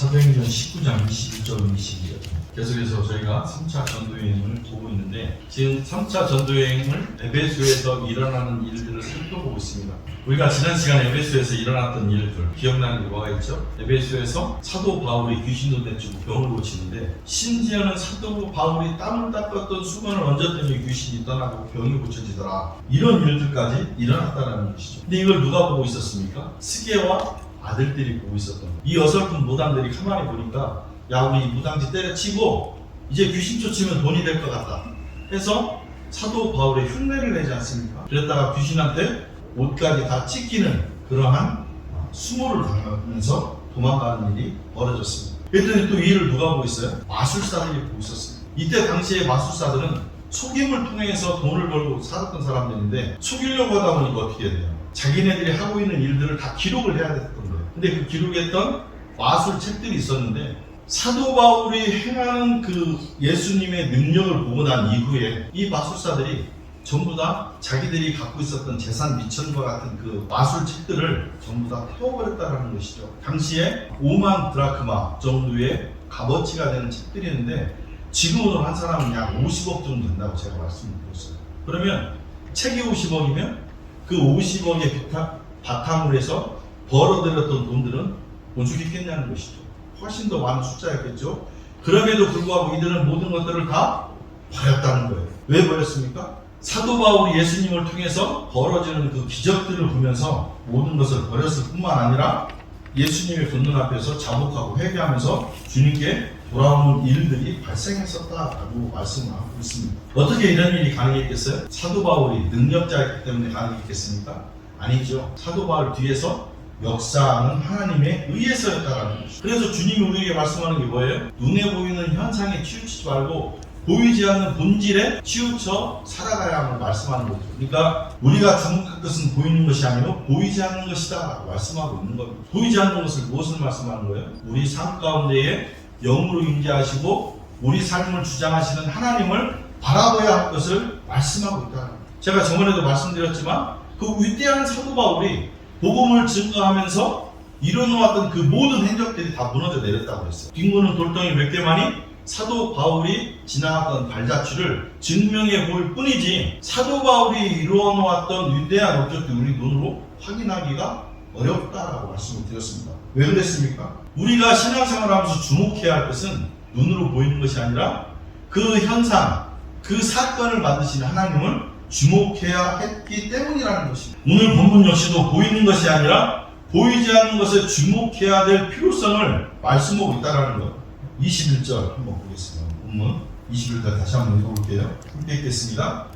사도행전 19장 21절 22절 계속해서 저희가 3차 전도여행을 보고 있는데 지금 3차 전도여행을 에베소에서 일어나는 일들을 살펴보고 있습니다. 우리가 지난 시간에 에베소에서 일어났던 일들 기억나는 게 뭐가 있죠? 에베소에서 사도 바울이 귀신도 내주고 병을 고치는데 심지어는 사도 바울이 땀을 닦았던 수건을 얹었더니 귀신이 떠나고 병이 고쳐지더라. 이런 일들까지 일어났다는 것이죠. 근데 이걸 누가 보고 있었습니까? 스게와 아들들이 보고 있었던 거예요. 이 어설픈 무당들이 가만히 보니까 야 우리 무당지 때려치고 이제 귀신 쫓으면 돈이 될 것 같다 해서 사도 바울의 흉내를 내지 않습니까? 그랬다가 귀신한테 옷까지 다 찢기는 그러한 수모를 당하면서 도망가는 일이 벌어졌습니다. 그랬더니 또 이 일을 누가 보고 있어요? 마술사들이 보고 있었습니다. 이때 당시에 마술사들은 속임을 통해서 돈을 벌고 살았던 사람들인데 속이려고 하다 보니까 어떻게 해야 돼요? 자기네들이 하고 있는 일들을 다 기록을 해야 됐던 거예요. 근데 그 기록했던 마술 책들이 있었는데 사도 바울이 행하는 그 예수님의 능력을 보고 난 이후에 이 마술사들이 전부 다 자기들이 갖고 있었던 재산 미천과 같은 그 마술 책들을 전부 다 태워버렸다는 것이죠. 당시에 5만 드라크마 정도의 값어치가 되는 책들이었는데 지금으로 한 사람은 약 50억 정도 된다고 제가 말씀드렸어요. 그러면 책이 50억이면 그 50억의 바탕으로 해서 벌어들였던 돈들은 오죽했겠냐는 것이죠. 훨씬 더 많은 숫자였겠죠. 그럼에도 불구하고 이들은 모든 것들을 다 버렸다는 거예요. 왜 버렸습니까? 사도 바울이 예수님을 통해서 벌어지는 그 기적들을 보면서 모든 것을 버렸을 뿐만 아니라 예수님의 본능 앞에서 자복하고 회개하면서 주님께 돌아오는 일들이 발생했었다라고 말씀하고 있습니다. 어떻게 이런 일이 가능했겠어요? 사도 바울이 능력자였기 때문에 가능했겠습니까? 아니죠. 사도 바울 뒤에서 역사하는 하나님의 의에서였다라는 것이죠. 그래서 주님이 우리에게 말씀하는 게 뭐예요? 눈에 보이는 현상에 치우치지 말고 보이지 않는 본질에 치우쳐 살아가야 함을 말씀하는 거죠. 그러니까 우리가 주목할 것은 보이는 것이 아니고 보이지 않는 것이다 라고 말씀하고 있는 겁니다. 보이지 않는 것을 무엇을 말씀하는 거예요? 우리 삶 가운데에 영으로 임재하시고 우리 삶을 주장하시는 하나님을 바라봐야 할 것을 말씀하고 있다. 제가 저번에도 말씀드렸지만 그 위대한 사도 바울이 복음을 증거하면서 이뤄놓았던 그 모든 행적들이 다 무너져 내렸다고 했어요. 뒷문은 돌덩이 몇 개만이 사도 바울이 지나갔던 발자취를 증명해 보일 뿐이지 사도 바울이 이루어놓았던 위대한 업적들이 우리 눈으로 확인하기가 어렵다라고 말씀을 드렸습니다. 왜 그랬습니까? 우리가 신앙생활을 하면서 주목해야 할 것은 눈으로 보이는 것이 아니라 그 현상, 그 사건을 만드신 하나님을 주목해야 했기 때문이라는 것입니다. 오늘 본문 역시도 보이는 것이 아니라 보이지 않는 것에 주목해야 될 필요성을 말씀하고 있다는 것. 21절 한번 보겠습니다. 본문 21절 다시 한번 읽어볼게요. 함께 읽겠습니다.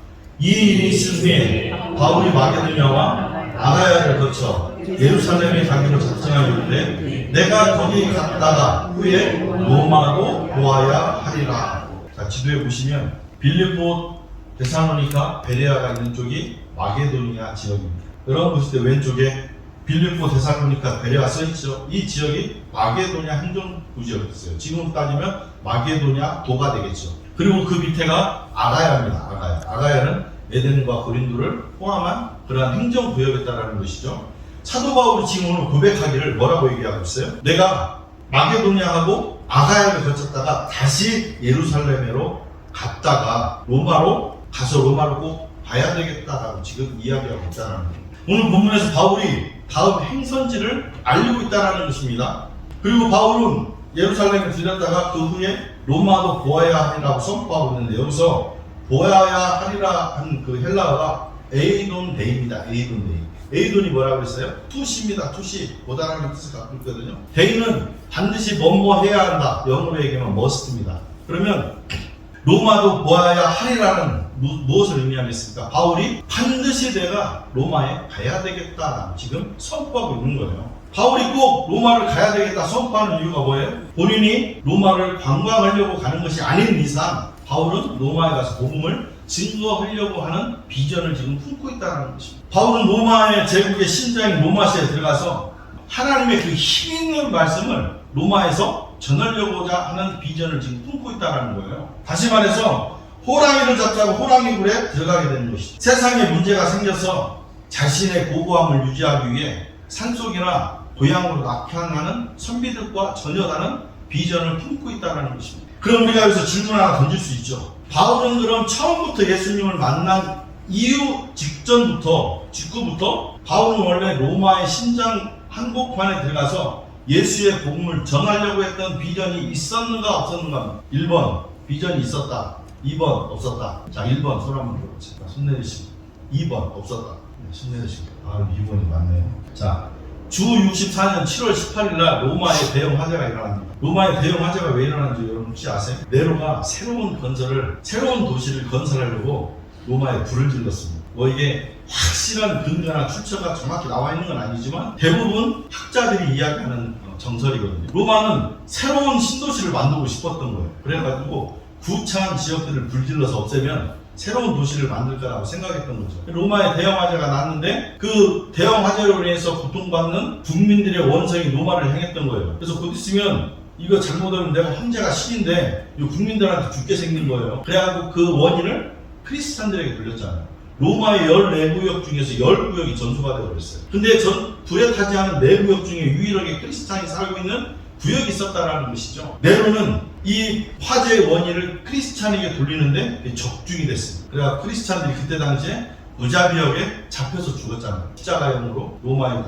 이 일이 있을 후에 바울이 마게도냐와 아가야를 거쳐 예루살렘에 가기로 작정하였는데 내가 거기 갔다가 후에 로마로 보아야 하리라. 자, 지도에 보시면 빌립보, 데살로니가, 베레아가 있는 쪽이 마게도니아 지역입니다. 여러분 보실 때 왼쪽에 빌립보, 데살로니가, 베레아 써있죠. 이 지역이 마게도냐 행정부 지역이었어요. 지금 따지면 마게도냐 도가 되겠죠. 그리고 그 밑에가 아가야입니다. 아가야는 에덴과 고린도를 포함한 그러한 행정구역이었다는 것이죠. 사도 바울이 지금 오늘 고백하기를 뭐라고 얘기하고 있어요? 내가 마게도냐하고 아가야를 거쳤다가 다시 예루살렘으로 갔다가 로마로 가서 로마를 꼭 봐야 되겠다라고 지금 이야기하고 있다는 거예요. 오늘 본문에서 바울이 다음 행선지를 알리고 있다는 것입니다. 그리고 바울은 예루살렘에 들렸다가 그 후에 로마도 보아야 하리라고 선포하고 있는데 여기서 보아야 하리라 한 그 헬라어가 에이돈 데이입니다. 에이돈 데이. 에이돈이 뭐라고 했어요? 투시입니다. 투시. 보다라는 뜻을 갖고 있거든요. 데이는 반드시 뭐뭐 해야 한다. 영어로 얘기하면 must입니다. 그러면 로마도 보아야 하리라는 무엇을 의미하겠습니까? 바울이 반드시 내가 로마에 가야 되겠다 지금 선포하고 있는 거예요. 바울이 꼭 로마를 가야 되겠다 선포하는 이유가 뭐예요? 본인이 로마를 관광하려고 가는 것이 아닌 이상 바울은 로마에 가서 복음을 증거하려고 하는 비전을 지금 품고 있다는 것입니다. 바울은 로마의 제국의 심장인 로마시에 들어가서 하나님의 그 힘있는 말씀을 로마에서 전하려고자 하는 비전을 지금 품고 있다는 거예요. 다시 말해서 호랑이를 잡자고 호랑이 굴에 들어가게 되는 것이죠. 세상에 문제가 생겨서 자신의 고고함을 유지하기 위해 산속이나 고향으로 낙향하는 선비들과 전혀 다른 비전을 품고 있다는 것입니다. 그럼 우리가 여기서 질문 하나 던질 수 있죠. 바울은 그럼 처음부터 예수님을 만난 이후 직후부터 바울은 원래 로마의 신장 한복판에 들어가서 예수의 복음을 전하려고 했던 비전이 있었는가 없었는가? 1번 비전이 있었다. 2번 없었다. 자, 1번 손 한번 들어보세요. 손 내리시고. 2번 없었다. 네, 손 내리시고. 2번이 맞네요. 자, 주 64년 7월 18일 날 로마의 대형 화재가 일어납니다. 로마의 대형 화재가 왜 일어나는지 여러분 혹시 아세요? 네로가 새로운 도시를 건설하려고 로마에 불을 질렀습니다. 이게 확실한 근거나 출처가 정확히 나와 있는 건 아니지만 대부분 학자들이 이야기하는 정설이거든요. 로마는 새로운 신도시를 만들고 싶었던 거예요. 그래가지고 구차한 지역들을 불질러서 없애면 새로운 도시를 만들 거라고 생각했던 거죠. 로마의 대형 화재가 났는데 그 대형 화재로 인해서 고통받는 국민들의 원성이 로마를 향했던 거예요. 그래서 곧 있으면 이거 잘못하면 내가 황제가 신인데 이 국민들한테 죽게 생긴 거예요. 그래가지고 그 원인을 크리스찬들에게 돌렸잖아요. 로마의 14구역 중에서 10구역이 전소가 되어버렸어요. 근데 불에 타지 않은 4구역 중에 유일하게 크리스찬이 살고 있는 구역이 있었다라는 것이죠. 네로는 이 화재의 원인을 크리스찬에게 돌리는데 적중이 됐습니다. 그래서 크리스찬들이 그때 당시에 무자비역에 잡혀서 죽었잖아요. 십자가형으로 로마의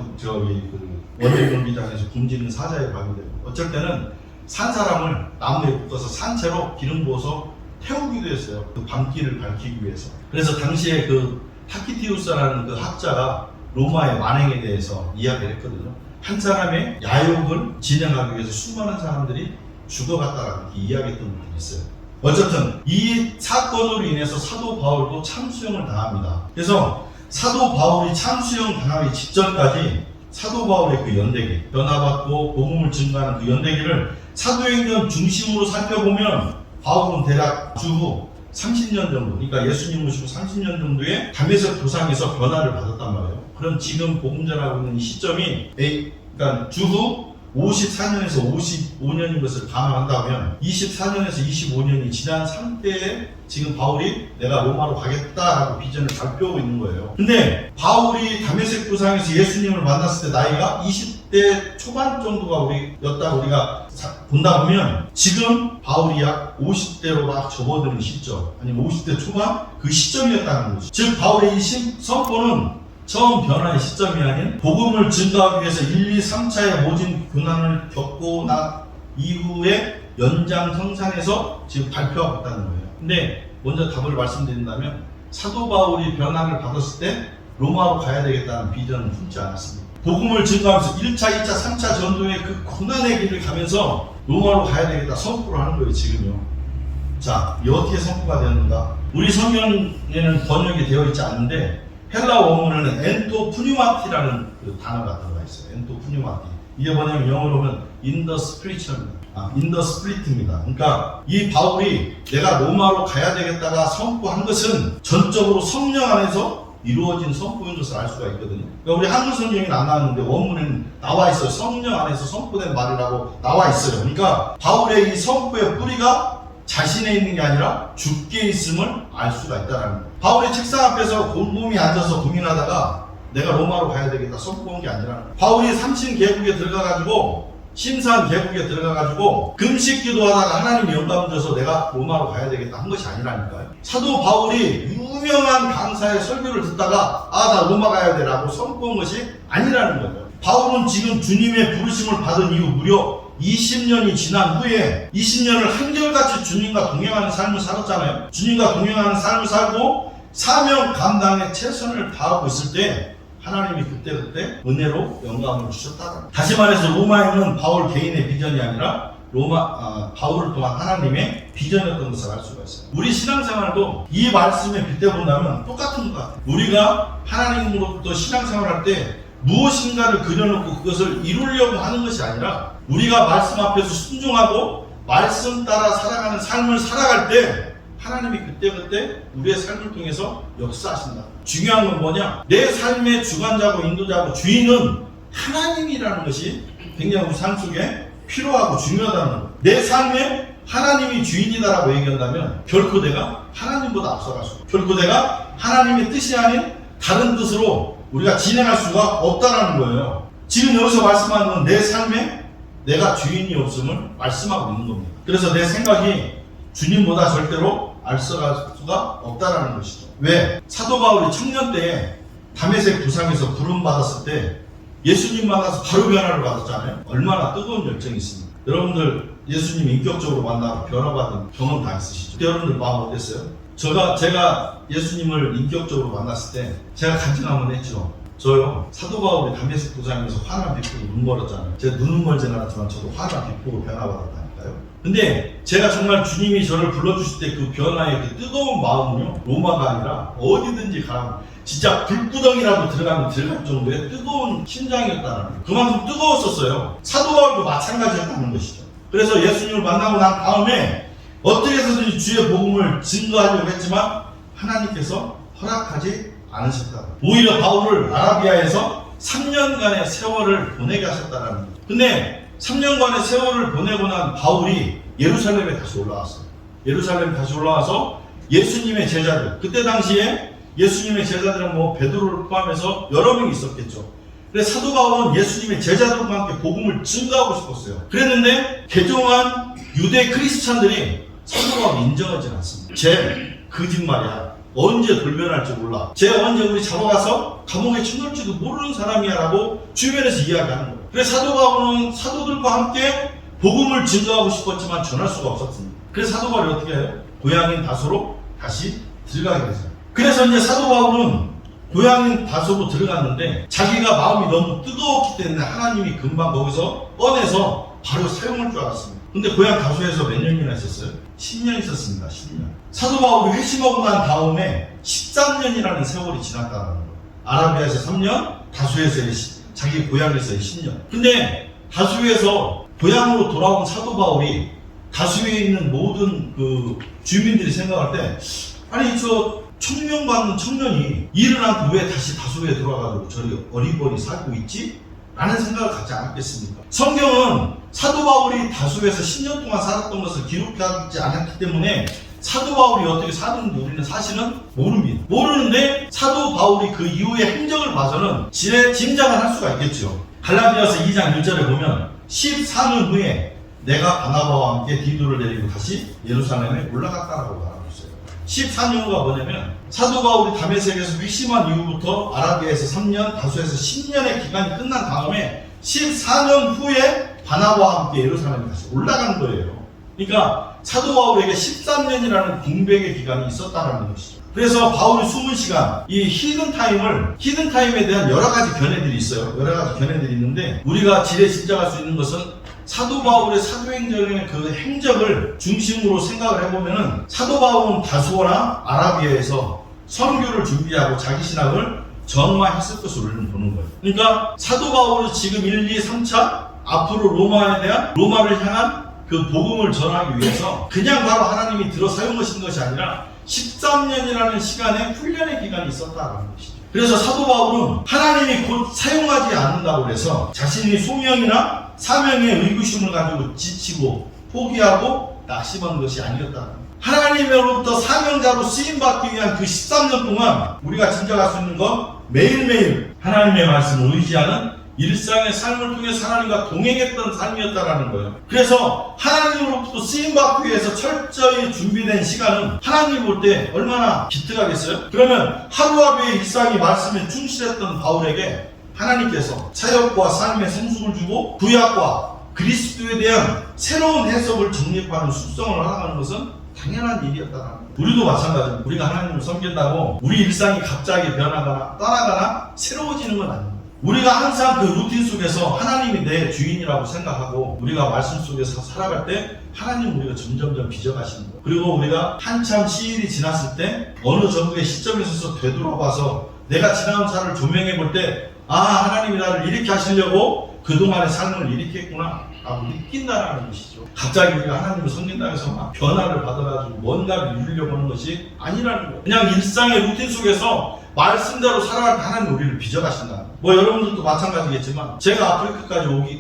원죄 경기장에서 굶주리는 사자에 발견되고, 어쩔 때는 산 사람을 나무에 묶어서 산채로 기름 부어서 태우기도 했어요. 그 밤길을 밝히기 위해서. 그래서 당시에 그 타키티우스라는 그 학자가 로마의 만행에 대해서 이야기를 했거든요. 한 사람의 야욕을 진행하기 위해서 수많은 사람들이 죽어갔다라고 이렇게 이야기했던 분들이 있어요. 어쨌든 이 사건으로 인해서 사도 바울도 참수형을 당합니다. 그래서 사도 바울이 참수형 당하기 직전까지 사도 바울의 그 연대기, 변화받고 복음을 증거하는 그 연대기를 사도행전 중심으로 살펴보면 바울은 대략 주후 30년 정도, 그러니까 예수님 모시고 30년 정도의 다메섹 도상에서 변화를 받았단 말이에요. 그럼 지금 복음 전하고 있는 이 시점이 그러니까 주후 54년에서 55년인 것을 감안한다면 24년에서 25년이 지난 상태에 지금 바울이 내가 로마로 가겠다라고 비전을 발표하고 있는 거예요. 근데 바울이 다메섹 도상에서 예수님을 만났을 때 나이가 20대 초반 정도가 우리가 본다 보면 지금 바울이 약 50대로 막 접어드는 시점, 아니면 50대 초반 그 시점이었다는 거죠. 즉 바울의 이 선포는 처음 변화의 시점이 아닌 복음을 증거하기 위해서 1, 2, 3차의 모진 고난을 겪고 난 이후에 연장성산에서 지금 발표하고 있다는 거예요. 근데 먼저 답을 말씀드린다면 사도 바울이 변화를 받았을 때 로마로 가야 되겠다는 비전은 품지 않았습니다. 복음을 증거하면서 1차, 2차, 3차 전도의 그 고난의 길을 가면서 로마로 가야 되겠다 선포를 하는 거예요, 지금요. 자, 이 어떻게 선포가 되었는가? 우리 성경에는 번역이 되어 있지 않는데 헬라 원문에는 엔토 푸뉴마티라는 그 단어가 들어가 있어요. 엔토 푸뉴마티. 이게 뭐냐면 영어로 보면 in the spirit입니다. 그러니까 이 바울이 내가 로마로 가야 되겠다가 선포한 것은 전적으로 성령 안에서 이루어진 선포인 것을 알 수가 있거든요. 그러니까 우리 한글 성경에는 안 나왔는데 원문에는 나와 있어요. 성령 안에서 선포된 말이라고 나와 있어요. 그러니까 바울의 이 선포의 뿌리가 자신에 있는 게 아니라 주께 있음을 알 수가 있다는 거예요. 바울이 책상 앞에서 곰곰이 앉아서 고민하다가 내가 로마로 가야 되겠다 선포한 게 아니라 바울이 삼신계국에 들어가가지고 심산 계국에 들어가가지고 금식 기도하다가 하나님 영감 줘서 내가 로마로 가야 되겠다 한 것이 아니라니까요. 사도 바울이 유명한 강사의 설교를 듣다가 나 로마 가야 돼 라고 선포한 것이 아니라는 거예요. 바울은 지금 주님의 부르심을 받은 이후 무려 20년이 지난 후에 20년을 한결같이 주님과 동행하는 삶을 살았잖아요. 주님과 동행하는 삶을 살고 사명 감당에 최선을 다하고 있을 때 하나님이 그때 은혜로 영감을 주셨다. 다시 말해서 로마에는 바울 개인의 비전이 아니라 바울을 통한 하나님의 비전이었던 것을 알 수가 있어요. 우리 신앙생활도 이 말씀에 빗대본다면 똑같은 것 같아요. 우리가 하나님으로부터 신앙생활할 때 무엇인가를 그려놓고 그것을 이루려고 하는 것이 아니라 우리가 말씀 앞에서 순종하고 말씀 따라 살아가는 삶을 살아갈 때 하나님이 그때 우리의 삶을 통해서 역사하신다. 중요한 건 뭐냐? 내 삶의 주관자고 인도자고 주인은 하나님이라는 것이 굉장히 우리 삶 속에 필요하고 중요하다는 거예요. 내 삶에 하나님이 주인이다라고 얘기한다면 결코 내가 하나님보다 앞서갈 수 없고 결코 내가 하나님의 뜻이 아닌 다른 뜻으로 우리가 진행할 수가 없다라는 거예요. 지금 여기서 말씀하는 건 내 삶에 내가 주인이 없음을 말씀하고 있는 겁니다. 그래서 내 생각이 주님보다 절대로 앞서갈 수가 없다라는 것이죠. 왜? 사도 바울이 청년 때에 다메섹 부상에서 부름 받았을 때 예수님 만나서 바로 변화를 받았잖아요. 얼마나 뜨거운 열정이 있습니까? 여러분들 예수님 인격적으로 만나고 변화받은 경험 다 있으시죠? 여러분들 마음 어땠어요? 제가 예수님을 인격적으로 만났을 때 제가 간증 한번 했죠. 저요, 사도 바울이 다메섹 부상에서 환한 빛으로 눈 멀었잖아요. 제가 눈은 멀진 않았지만 저도 환한 빛으로 변화받았다니까요. 근데 제가 정말 주님이 저를 불러주실 때 그 변화의 그 뜨거운 마음은요, 로마가 아니라 어디든지 가라고, 진짜 불구덩이라도 들어가면 들어갈 정도의 뜨거운 심장이었다는 거예요. 그만큼 뜨거웠었어요. 사도 바울도 마찬가지였다는 것이죠. 그래서 예수님을 만나고 난 다음에 어떻게 해서든지 주의 복음을 증거하려고 했지만 하나님께서 허락하지 않으셨다. 오히려 바울을 아라비아에서 3년간의 세월을 보내게 하셨다는 거예요. 근데 3년간의 세월을 보내고 난 바울이 예루살렘에 다시 올라왔어요. 예루살렘에 다시 올라와서 예수님의 제자들, 그때 당시에 예수님의 제자들은 뭐 베드로를 포함해서 여러 명이 있었겠죠. 그래서 사도 바울은 예수님의 제자들과 함께 복음을 증거하고 싶었어요. 그랬는데 개종한 유대 크리스찬들이 사도 바울을 인정하지 않습니다. 쟤 거짓말이야. 언제 돌변할지 몰라. 쟤 언제 우리 잡아가서 감옥에 쳐넣을지도 모르는 사람이야 라고 주변에서 이야기하는 거예요. 그래서 사도 바울은 사도들과 함께 복음을 증거하고 싶었지만 전할 수가 없었습니다. 그래서 사도 바울이 어떻게 해요? 고향인 다소로 다시 들어가게 되죠. 그래서 이제 사도 바울은 고향인 다소로 들어갔는데 자기가 마음이 너무 뜨거웠기 때문에 하나님이 금방 거기서 꺼내서 바로 사용할 줄 알았습니다. 근데 고향 다소에서 몇 년이나 있었어요? 10년 있었습니다. 10년. 사도 바울이 회심하고 난 다음에 13년이라는 세월이 지났다는 거예요. 아라비아에서 3년, 다소에서 자기 고향에서의 10년. 근데 다소에서 고향으로 돌아온 사도 바울이 다소에 있는 모든 그 주민들이 생각할 때, 아니 저 청명받는 청년이 일을 않고 왜 다시 다소에 돌아가지고 저리 어리버리 살고 있지? 라는 생각을 갖지 않았겠습니까? 성경은 사도 바울이 다소에서 10년 동안 살았던 것을 기록하지 않았기 때문에 사도 바울이 어떻게 사는지 우리는 사실은 모릅니다. 모르는데 사도 바울이 그 이후의 행적을 봐서는 짐작을 할 수가 있겠죠. 갈라디아서 2장 1절에 보면 14년 후에 내가 바나바와 함께 디도를 데리고 다시 예루살렘에 올라갔다라고 말하고 있어요. 14년 후가 뭐냐면 사도 바울이 다메섹에서 회심한 이후부터 아라비아에서 3년, 다소에서 10년의 기간이 끝난 다음에 14년 후에 바나바와 함께 예루살렘에 다시 올라간 거예요. 그러니까 사도 바울에게 13년이라는 공백의 기간이 있었다는 것이죠. 그래서 바울이 숨은 시간, 이 히든타임에 대한 여러 가지 견해들이 있어요. 여러 가지 견해들이 있는데 우리가 지레 짐작할 수 있는 것은 사도 바울의 사도행전의 그 행적을 중심으로 생각을 해보면은 사도 바울은 다소나 아라비아에서 선교를 준비하고 자기 신학을 정화했을 것으로 우리는 보는 거예요. 그러니까 사도 바울은 지금 1, 2, 3차 앞으로 로마를 향한 그 복음을 전하기 위해서 그냥 바로 하나님이 들어 사용하신 것이 아니라 13년이라는 시간에 훈련의 기간이 있었다는 것이죠. 그래서 사도 바울은 하나님이 곧 사용하지 않는다고 해서 자신이 소명이나 사명의 의구심을 가지고 지치고 포기하고 낙심한 것이 아니었다는 거예요. 하나님으로부터 사명자로 쓰임받기 위한 그 13년 동안 우리가 짐작할 수 있는 건 매일매일 하나님의 말씀을 의지하는 일상의 삶을 통해서 하나님과 동행했던 삶이었다라는 거예요. 그래서 하나님으로부터 쓰임받기 위해서 철저히 준비된 시간은 하나님 볼 때 얼마나 기특하겠어요? 그러면 하루하루의 일상이 말씀에 충실했던 바울에게 하나님께서 사역과 삶의 성숙을 주고 구약과 그리스도에 대한 새로운 해석을 정립하는 숙성을 허락하는 것은 당연한 일이었다는 거예요. 우리도 마찬가지입니다. 우리가 하나님을 섬긴다고 우리 일상이 갑자기 변하거나 떠나거나 새로워지는 건 아닙니다. 우리가 항상 그 루틴 속에서 하나님이 내 주인이라고 생각하고 우리가 말씀 속에서 살아갈 때 하나님 우리가 점점점 빚어가시는 거예요. 그리고 우리가 한참 시일이 지났을 때 어느 정도의 시점에 있어서 되돌아봐서 내가 지나온 삶을 조명해 볼 때 하나님이 나를 이렇게 하시려고 그동안의 삶을 이렇게 했구나 라고 느낀다는 것이죠. 갑자기 우리가 하나님을 섬긴다고 해서 막 변화를 받아가지고 뭔가를 이루려고 하는 것이 아니라는 거예요. 그냥 일상의 루틴 속에서 말씀대로 살아갈 때 하나님 우리를 빚어가신다. 뭐 여러분들도 마찬가지겠지만 제가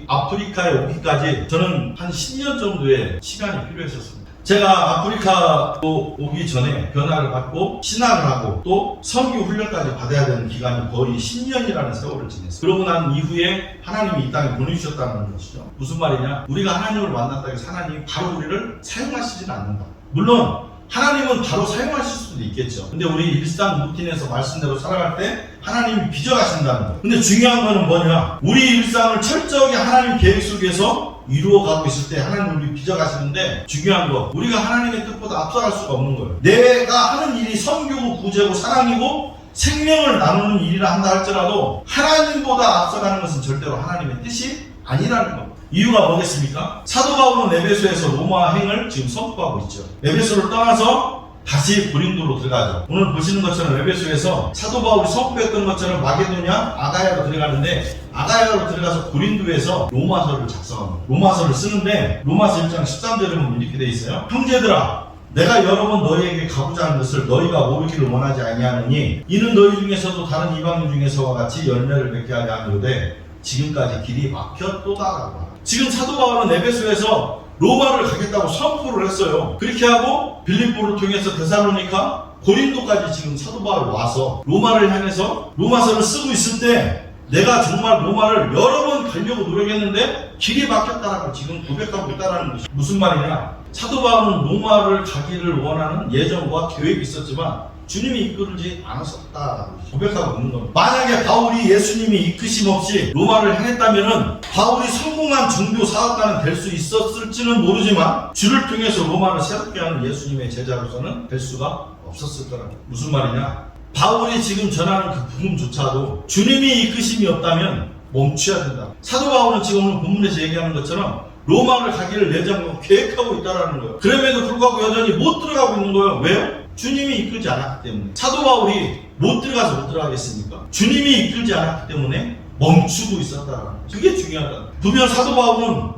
아프리카에 오기까지 저는 한 10년 정도의 시간이 필요했었습니다. 제가 아프리카 오기 전에 변화를 받고 신학을 하고 또 선교 훈련까지 받아야 되는 기간이 거의 10년이라는 세월을 지냈어요. 그러고 난 이후에 하나님이 이 땅에 보내주셨다는 것이죠. 무슨 말이냐? 우리가 하나님을 만났다고 해서 하나님이 바로 우리를 사용하시지는 않는다. 물론 하나님은 바로 사용하실 수도 있겠죠. 근데 우리 일상 루틴에서 말씀대로 살아갈 때 하나님이 빚어가신다는 거예요. 근데 중요한 거는 뭐냐? 우리 일상을 철저하게 하나님 계획 속에서 이루어가고 있을 때 하나님 우리 빚어가시는데, 중요한 거, 우리가 하나님의 뜻보다 앞서갈 수가 없는 거예요. 내가 하는 일이 선교고 구제고 사랑이고 생명을 나누는 일이라 한다 할지라도 하나님보다 앞서가는 것은 절대로 하나님의 뜻이 아니라는 겁니다. 이유가 뭐겠습니까? 사도 바울은 에베소에서 로마행을 지금 선포하고 있죠. 에베소를 떠나서 다시 고린도로 들어가죠. 오늘 보시는 것처럼 에베소에서 사도 바울이 선포했던 것처럼 마게도냐, 아가야로 들어가는데, 아가야로 들어가서 고린도에서 로마서를 작성합니다. 로마서를 쓰는데 로마서 1장 13절에 보면 이렇게 돼 있어요. 형제들아, 내가 여러 번 너희에게 가고자 하는 것을 너희가 모르기를 원하지 아니하느니 이는 너희 중에서도 다른 이방인 중에서와 같이 열매를 맺게 하려 하노되 지금까지 길이 막혔도다라고 합니다. 지금 사도 바울은 에베소에서 로마를 가겠다고 선포를 했어요. 그렇게 하고 빌립보를 통해서 데살로니가, 고린도까지 지금 사도 바울이 와서 로마를 향해서 로마서를 쓰고 있을 때 내가 정말 로마를 여러 번 가려고 노력했는데 길이 막혔다라고 지금 고백하고 있다는 것이 무슨 말이냐? 사도 바울은 로마를 가기를 원하는 예정과 계획이 있었지만 주님이 이끌지 않았었다라고 고백하고 있는 겁니다. 만약에 바울이 예수님이 이끄심 없이 로마를 향했다면은 바울이 성공한 종교 사업가는 될 수 있었을지는 모르지만 주를 통해서 로마를 새롭게 하는 예수님의 제자로서는 될 수가 없었을 거라고. 무슨 말이냐? 바울이 지금 전하는 그 복음조차도 주님이 이끄심이 없다면 멈춰야 된다. 사도 바울은 지금 오늘 본문에서 얘기하는 것처럼 로마를 가기를 예정하고 계획하고 있다는 거예요. 그럼에도 불구하고 여전히 못 들어가고 있는 거예요. 왜요? 주님이 이끌지 않았기 때문에. 사도 바울이 못 들어가서 못 들어가겠습니까? 주님이 이끌지 않았기 때문에 멈추고 있었다는 거예요. 그게 중요하다. 분명 사도 바울은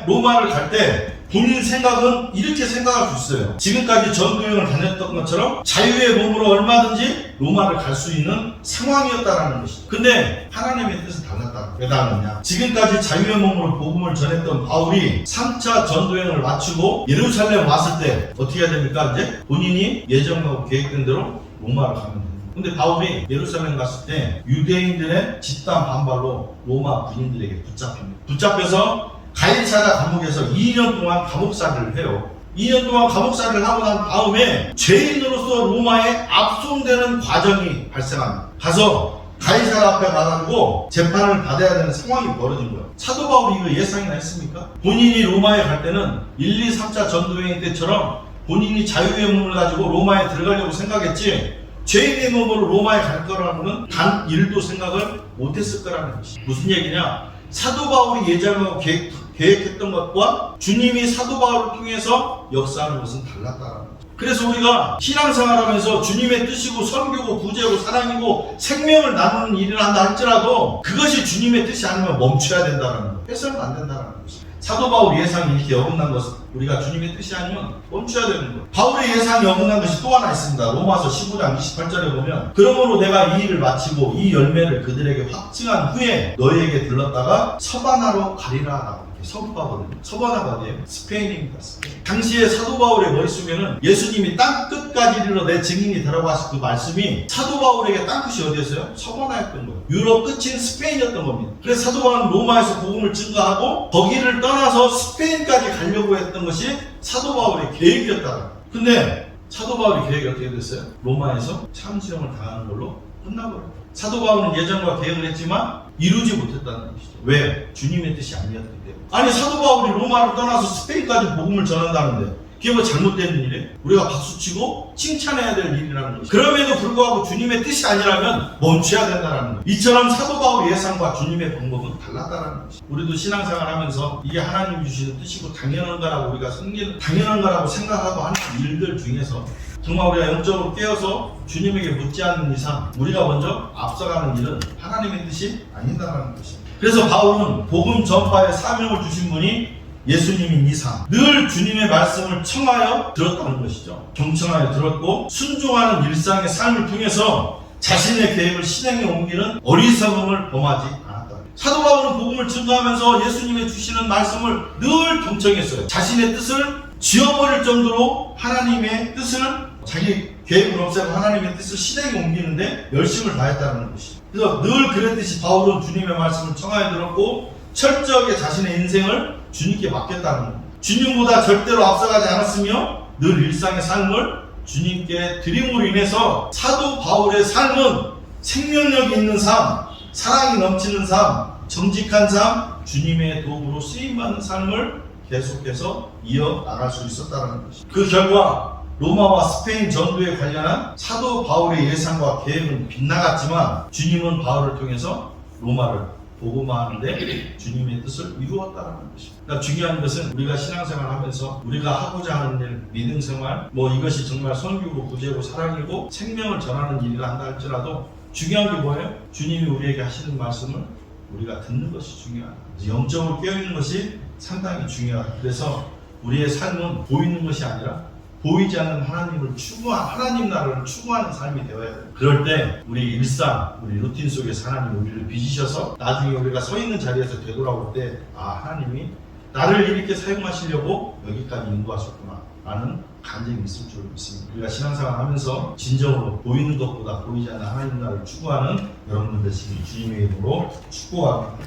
로마를 갈 때 본인 생각은 이렇게 생각할 수 있어요. 지금까지 전도여행을 다녔던 것처럼 자유의 몸으로 얼마든지 로마를 갈 수 있는 상황이었다는 것이죠. 근데 하나님의 뜻은 달랐다. 왜 달랐냐? 지금까지 자유의 몸으로 복음을 전했던 바울이 3차 전도여행을 마치고 예루살렘 왔을 때 어떻게 해야 됩니까? 이제 본인이 예정하고 계획된 대로 로마를 가면 됩니다. 근데 바울이 예루살렘 갔을 때 유대인들의 집단 반발로 로마 군인들에게 붙잡힙니다. 붙잡혀서 가이사랴 감옥에서 2년 동안 감옥살이를 해요. 2년 동안 감옥살이를 하고 난 다음에 죄인으로서 로마에 압송되는 과정이 발생합니다. 가서 가이사랴 앞에 가가지고 재판을 받아야 되는 상황이 벌어진 거예요. 사도 바울이 이거 예상이나 했습니까? 본인이 로마에 갈 때는 1, 2, 3차 전도여행 때처럼 본인이 자유의 몸을 가지고 로마에 들어가려고 생각했지, 죄인의 몸으로 로마에 갈 거라고는 단 1도 생각을 못했을 거라는 것이. 무슨 얘기냐? 사도 바울이 예정하고 계획했던 것과 주님이 사도 바울을 통해서 역사하는 것은 달랐다는 거죠. 그래서 우리가 신앙생활하면서 주님의 뜻이고 선교고 구제고 사랑이고 생명을 나누는 일을 한다 할지라도 그것이 주님의 뜻이 아니면 멈춰야 된다는 거, 해서는 안 된다는 것이. 사도 바울 예상이 이렇게 어긋난 것은 우리가 주님의 뜻이 아니면 멈춰야 되는 거예요. 바울의 예상이 어긋난 것이 또 하나 있습니다. 로마서 15장 28절에 보면 그러므로 내가 이 일을 마치고 이 열매를 그들에게 확증한 후에 너희에게 들렀다가 서바나로 가리라라고 선포하거든요. 서바나가 어디예요? 스페인입니다. 스페인. 당시에 사도 바울의 머릿속에는 예수님이 땅 끝까지 이르러 내 증인이 되라고 하신 그 말씀이 사도 바울에게 땅 끝이 어디였어요? 서바나였던 거예요. 유럽 끝인 스페인이었던 겁니다. 그래서 사도 바울은 로마에서 복음을 증거하고 거기를 떠나서 스페인까지 가려고 했던 것이 사도 바울의 계획이었다. 근데 사도 바울의 계획이 어떻게 됐어요? 로마에서 참수형을 당하는 걸로 끝나버려요. 사도 바울은 예정과 계획을 했지만 이루지 못했다는 것이죠. 왜? 주님의 뜻이 아니었기 때문에. 아니, 사도 바울이 로마를 떠나서 스페인까지 복음을 전한다는데 그게 뭐 잘못된 일이에요? 우리가 박수치고 칭찬해야 될 일이라는 것이죠. 그럼에도 불구하고 주님의 뜻이 아니라면 멈춰야 된다는 거예요. 이처럼 사도 바울의 예상과 주님의 방법은 달랐다는 것이죠. 우리도 신앙생활 하면서 이게 하나님이 주시는 뜻이고 당연한 거라고 우리가 당연한 거라고 생각하고 하는 일들 중에서 정말 우리가 영적으로 깨어서 주님에게 묻지 않는 이상 우리가 먼저 앞서가는 일은 하나님의 뜻이 아니다라는 것입니다. 그래서 바울은 복음 전파의 사명을 주신 분이 예수님인 이상 늘 주님의 말씀을 청하여 들었다는 것이죠. 경청하여 들었고 순종하는 일상의 삶을 통해서 자신의 계획을 실행에 옮기는 어리석음을 범하지 않았다. 사도 바울은 복음을 증거하면서 예수님의 주시는 말씀을 늘 경청했어요. 자신의 뜻을 지워버릴 정도로 하나님의 뜻을 자기 계획을 없애고 하나님의 뜻을 실행에 옮기는데 열심을 다했다는 것이죠. 그래서 늘 그랬듯이 바울은 주님의 말씀을 청하여 들었고 철저하게 자신의 인생을 주님께 맡겼다는 겁니다. 주님보다 절대로 앞서가지 않았으며 늘 일상의 삶을 주님께 드림으로 인해서 사도 바울의 삶은 생명력이 있는 삶, 사랑이 넘치는 삶, 정직한 삶, 주님의 도구로 쓰임받는 삶을 계속해서 이어나갈 수 있었다는 것입니다. 그 결과 로마와 스페인 전도에 관련한 사도 바울의 예상과 계획은 빗나갔지만 주님은 바울을 통해서 로마를 복음화하는데 주님의 뜻을 이루었다는 것입니다. 그러니까 중요한 것은 우리가 신앙생활 하면서 우리가 하고자 하는 일, 믿음생활, 이것이 정말 선교고 구제고 사랑이고 생명을 전하는 일이라 한다 할지라도 중요한 게 뭐예요? 주님이 우리에게 하시는 말씀을 우리가 듣는 것이 중요하다. 영적으로 깨어있는 것이 상당히 중요하다. 그래서 우리의 삶은 보이는 것이 아니라 보이지 않는 하나님을 하나님 나라를 추구하는 삶이 되어야 돼요. 그럴 때 우리 일상, 우리 루틴 속에서 하나님이 우리를 빚으셔서 나중에 우리가 서 있는 자리에서 되돌아올 때 하나님이 나를 이렇게 사용하시려고 여기까지 인도하셨구나 라는 간증이 있을 줄 믿습니다. 우리가 신앙생활 하면서 진정으로 보이는 것보다 보이지 않는 하나님 나라를 추구하는 여러분들 되시길 주님의 이름으로 축복합니다.